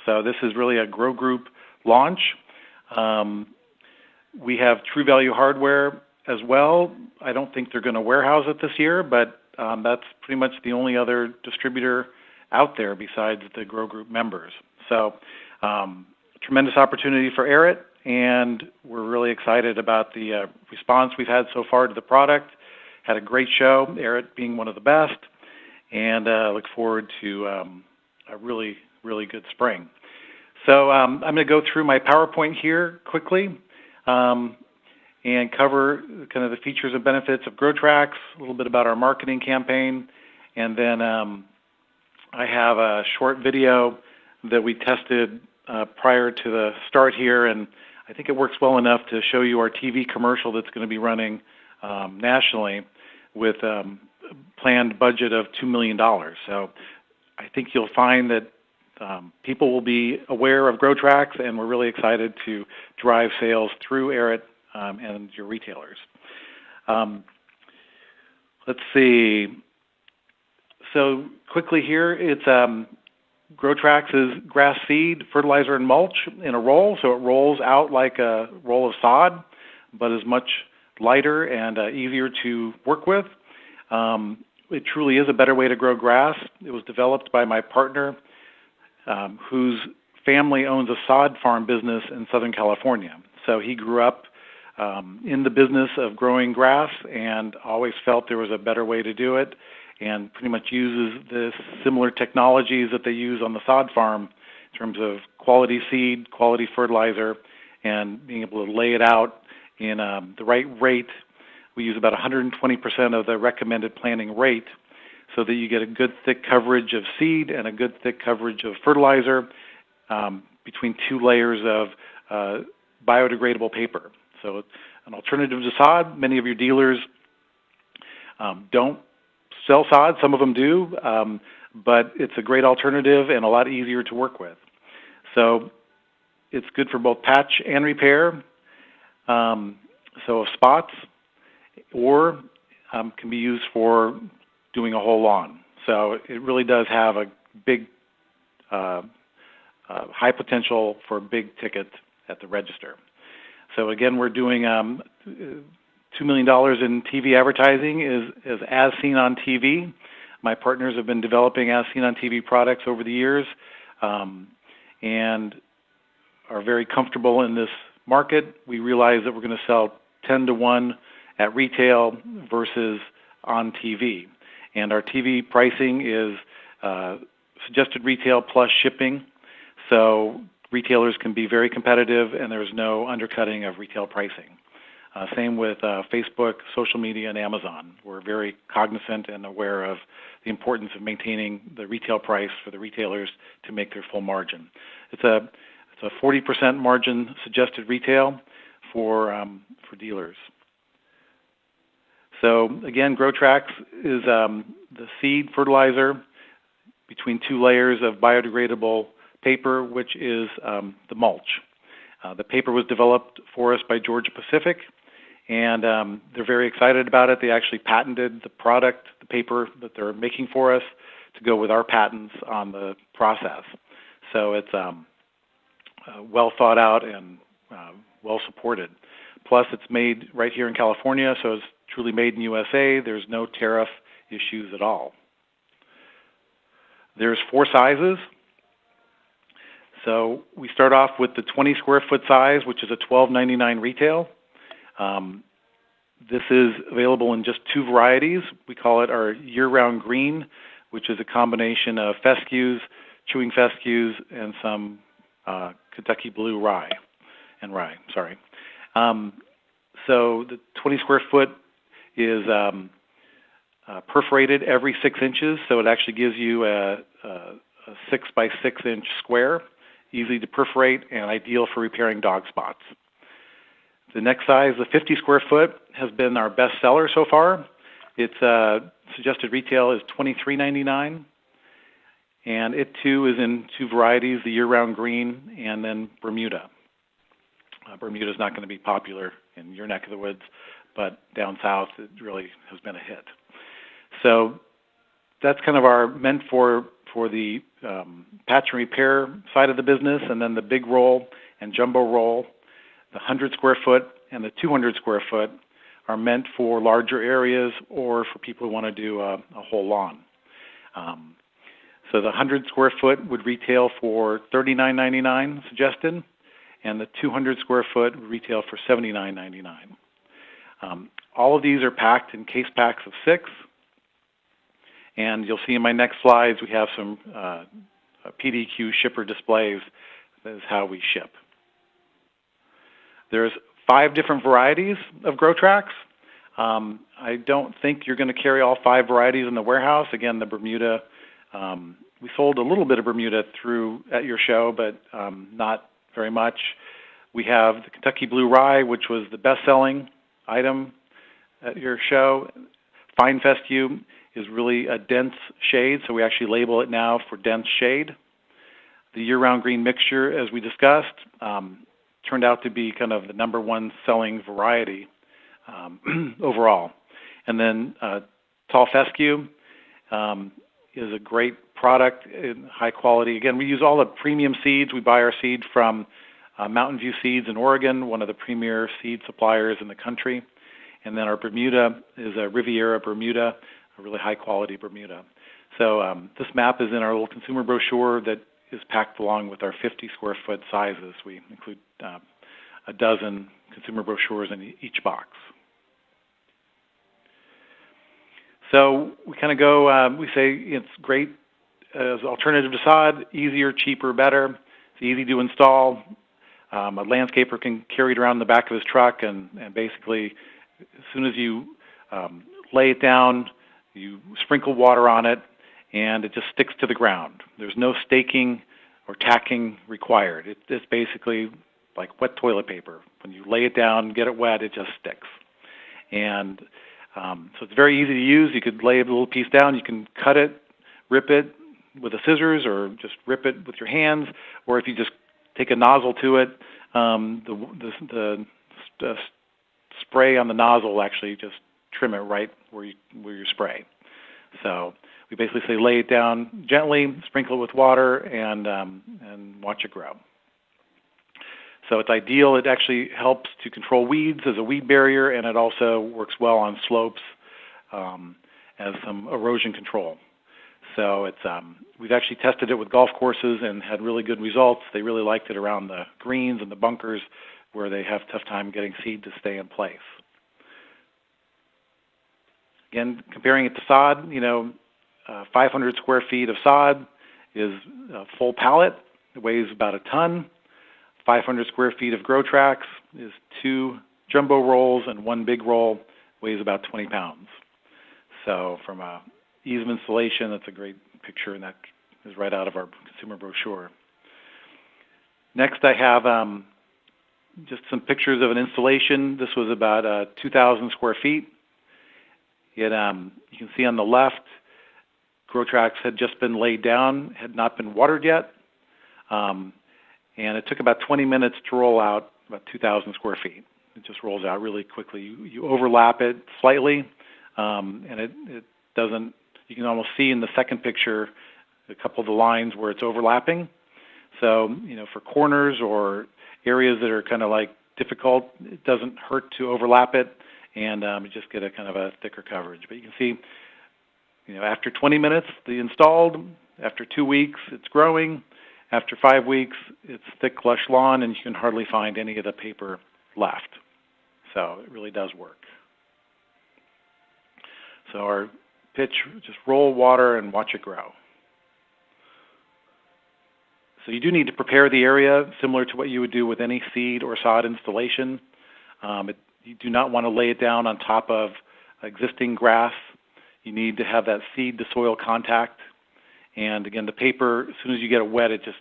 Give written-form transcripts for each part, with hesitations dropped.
So this is really a Grow Group launch. We have True Value hardware as well. I don't think they're going to warehouse it this year, but that's pretty much the only other distributor out there besides the Grow Group members. So tremendous opportunity for Arett, and we're really excited about the response we've had so far to the product. Had a great show, Arett being one of the best, and look forward to a really, really good spring. So I'm going to go through my PowerPoint here quickly and cover kind of the features and benefits of Grotrax, a little bit about our marketing campaign, and then I have a short video that we tested prior to the start here, and I think it works well enough to show you our TV commercial that's going to be running nationally with a planned budget of $2 million. So I think you'll find that people will be aware of Grotrax, and we're really excited to drive sales through Arett and your retailers. Let's see. So quickly here, it's Grotrax is grass seed, fertilizer, and mulch in a roll. So it rolls out like a roll of sod, but is much lighter and easier to work with. It truly is a better way to grow grass. It was developed by my partner, whose family owns a sod farm business in Southern California. So he grew up in the business of growing grass and always felt there was a better way to do it, and pretty much uses the similar technologies that they use on the sod farm in terms of quality seed, quality fertilizer, and being able to lay it out in the right rate. We use about 120% of the recommended planting rate so that you get a good thick coverage of seed and a good thick coverage of fertilizer between two layers of biodegradable paper. So an alternative to sod. Many of your dealers don't sell sod. Some of them do, but it's a great alternative and a lot easier to work with. So it's good for both patch and repair, so of spots, or can be used for doing a whole lawn. So it really does have a big, high potential for big ticket at the register. So again, we're doing $2 million in TV advertising is As Seen on TV. My partners have been developing As Seen on TV products over the years and are very comfortable in this market. We realize that we're going to sell 10 to 1 at retail versus on TV. And our TV pricing is suggested retail plus shipping. So retailers can be very competitive, and there's no undercutting of retail pricing. Same with Facebook, social media, and Amazon. We're very cognizant and aware of the importance of maintaining the retail price for the retailers to make their full margin. It's a 40% margin suggested retail for dealers. So again, Grotrax is the seed fertilizer between two layers of biodegradable paper, which is the mulch. The paper was developed for us by Georgia Pacific, and they're very excited about it. They actually patented the product, the paper that they're making for us, to go with our patents on the process. So it's well thought out and well supported. Plus, it's made right here in California, so it's truly made in USA. There's no tariff issues at all. There's 4 sizes. So we start off with the 20 square foot size, which is a $12.99 retail. This is available in just 2 varieties. We call it our year-round green, which is a combination of fescues, chewing fescues, and some Kentucky blue rye. So the 20 square foot is perforated every 6 inches, so it actually gives you a 6 by 6 inch square, easy to perforate and ideal for repairing dog spots. The next size, the 50 square foot, has been our best seller so far. Its suggested retail is $23.99, and it too is in 2 varieties, the year-round green and then Bermuda. Bermuda is not going to be popular in your neck of the woods, but down south it really has been a hit. So that's kind of our meant for for the patch and repair side of the business, and then the big roll and jumbo roll, the 100 square foot and the 200 square foot are meant for larger areas or for people who want to do a whole lawn. So the 100 square foot would retail for $39.99 suggested, and the 200 square foot would retail for $79.99. All of these are packed in case packs of 6, and you'll see in my next slides we have some PDQ shipper displays. That is how we ship. There's 5 different varieties of Grotrax. I don't think you're going to carry all 5 varieties in the warehouse. Again, the Bermuda, we sold a little bit of Bermuda at your show, but not very much. We have the Kentucky Blue Rye, which was the best-selling item at your show. Fine Fescue is really a dense shade, so we actually label it now for dense shade. The year-round green mixture, as we discussed, turned out to be kind of the #1 selling variety overall. And then Tall Fescue is a great product in high quality. Again, we use all the premium seeds. We buy our seed from Mountain View Seeds in Oregon, one of the premier seed suppliers in the country. And then our Bermuda is a Riviera Bermuda, a really high quality Bermuda. So this map is in our little consumer brochure that is packed along with our 50 square foot sizes. We include a dozen consumer brochures in each box. So we kind of go, we say it's great as alternative to sod, easier, cheaper, better. It's easy to install. A landscaper can carry it around in the back of his truck, and basically as soon as you lay it down, you sprinkle water on it, and it just sticks to the ground. There's no staking or tacking required. It's basically like wet toilet paper. When you lay it down, get it wet, it just sticks. And so it's very easy to use. You could lay a little piece down. You can cut it, rip it with a scissors, or just rip it with your hands. Or if you just take a nozzle to it, the spray on the nozzle will actually just trim it right where you spray. So we basically say lay it down gently, sprinkle it with water, and watch it grow. So it's ideal. It actually helps to control weeds as a weed barrier, and it also works well on slopes as some erosion control. So it's we've actually tested it with golf courses and had really good results. They really liked it around the greens and the bunkers where they have a tough time getting seed to stay in place. Again, comparing it to sod, 500 square feet of sod is a full pallet. It weighs about a ton. 500 square feet of Grotrax is 2 jumbo rolls, and 1 big roll weighs about 20 pounds. So from ease of installation, that's a great picture, and that is right out of our consumer brochure. Next, I have just some pictures of an installation. This was about 2,000 square feet. You can see on the left, Grotrax had just been laid down, had not been watered yet, and it took about 20 minutes to roll out about 2,000 square feet. It just rolls out really quickly. You overlap it slightly, and it doesn't. You can almost see in the second picture a couple of the lines where it's overlapping. So, for corners or areas that are kind of like difficult, it doesn't hurt to overlap it, and you just get a kind of a thicker coverage. But you can see, after 20 minutes, the installed. After 2 weeks, it's growing. After 5 weeks, it's thick, lush lawn, and you can hardly find any of the paper left. So it really does work. So our pitch, just roll water and watch it grow. So you do need to prepare the area similar to what you would do with any seed or sod installation. You do not want to lay it down on top of existing grass. You need to have that seed to soil contact. And again, the paper, as soon as you get it wet, it just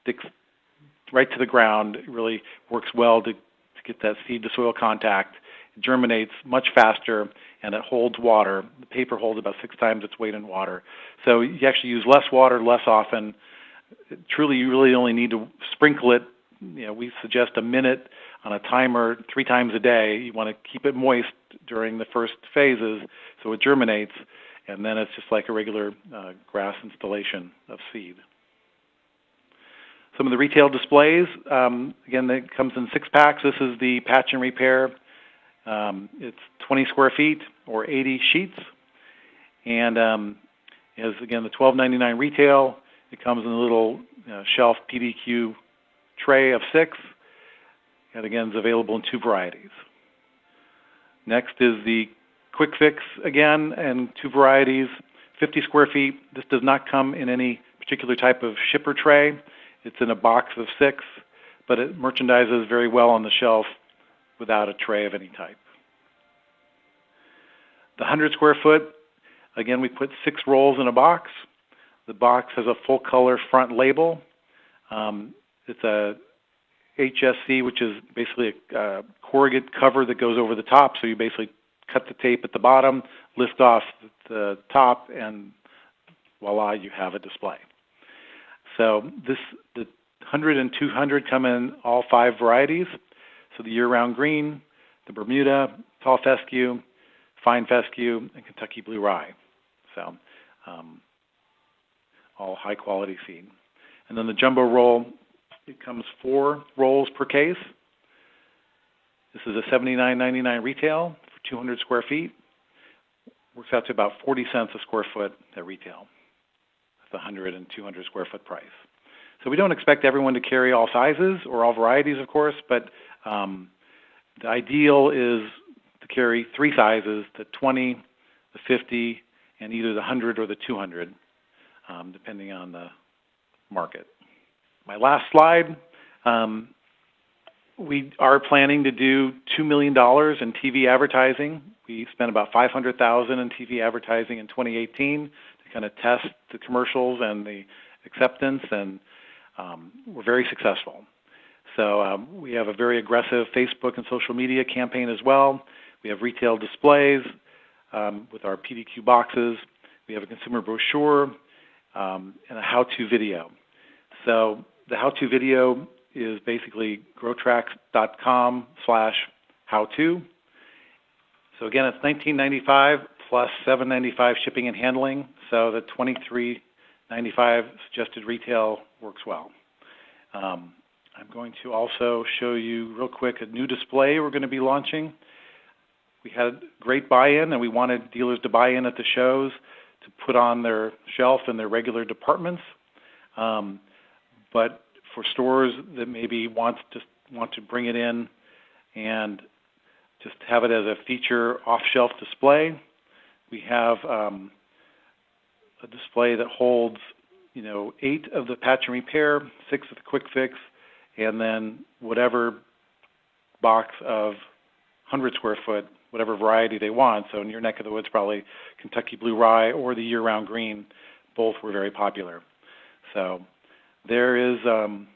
sticks right to the ground. It really works well to get that seed to soil contact. It germinates much faster, and it holds water. The paper holds about 6 times its weight in water. So you actually use less water less often. Truly, you really only need to sprinkle it. We suggest a minute on a timer 3 times a day. You want to keep it moist during the first phases so it germinates. and then it's just like a regular grass installation of seed. Some of the retail displays, again, it comes in 6-packs. This is the patch and repair. It's 20 square feet or 80 sheets, and is again the $12.99 retail. It comes in a little shelf PDQ tray of 6, and again is available in 2 varieties. Next is the Quick Fix again, and 2 varieties, 50 square feet. This does not come in any particular type of shipper tray. It's in a box of 6, but it merchandises very well on the shelf without a tray of any type. The 100 square foot, again, we put 6 rolls in a box. The box has a full color front label. It's a HSC, which is basically a corrugate cover that goes over the top. So you basically cut the tape at the bottom, lift off the top, and voila, you have a display. So the 100 and 200 come in all 5 varieties. So the year-round green, the Bermuda, tall fescue, fine fescue, and Kentucky blue rye. So all high-quality seed. And then the jumbo roll, it comes 4 rolls per case. This is a $79.99 retail for 200 square feet. Works out to about 40 cents a square foot at retail. That's 100 and 200 square foot price. So we don't expect everyone to carry all sizes or all varieties, of course, but the ideal is to carry 3 sizes, the 20, the 50, and either the 100 or the 200, depending on the market. My last slide, we are planning to do $2 million in TV advertising. We spent about $500,000 in TV advertising in 2018 to kind of test the commercials and the acceptance, and we're very successful. So we have a very aggressive Facebook and social media campaign as well. We have retail displays with our PDQ boxes. We have a consumer brochure and a how-to video. So the how-to video is basically grotrax.com/how-to. So again, it's $19.95 plus $7.95 shipping and handling. So the $23.95 suggested retail works well. I'm going to also show you real quick a new display we're going to be launching. We had great buy-in, and we wanted dealers to buy in at the shows to put on their shelf in their regular departments. But for stores that maybe want to bring it in and just have it as a feature off-shelf display, we have a display that holds 8 of the patch and repair, 6 of the quick fix, and then whatever box of 100 square foot, whatever variety they want. So in your neck of the woods, probably Kentucky blue rye or the year-round green. Both were very popular. So there is a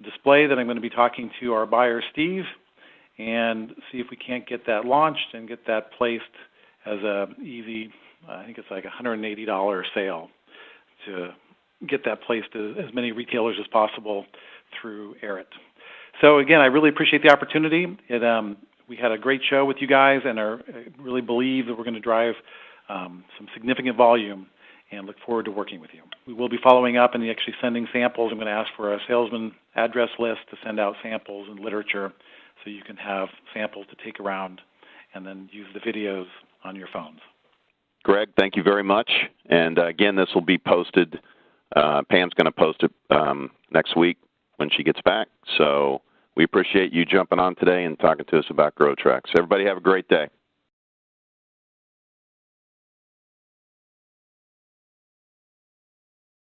display that I'm going to be talking to our buyer, Steve, and see if we can't get that launched and get that placed as a easy, I think it's like a $180 sale to get that placed as many retailers as possible through Arett. So again, I really appreciate the opportunity. We had a great show with you guys, and I really believe that we're going to drive some significant volume and look forward to working with you. We will be following up and actually sending samples. I'm going to ask for a salesman address list to send out samples and literature so you can have samples to take around and then use the videos on your phones. Greg, thank you very much. And again, this will be posted. Pam's going to post it next week when she gets back. So we appreciate you jumping on today and talking to us about Grotrax. Everybody have a great day.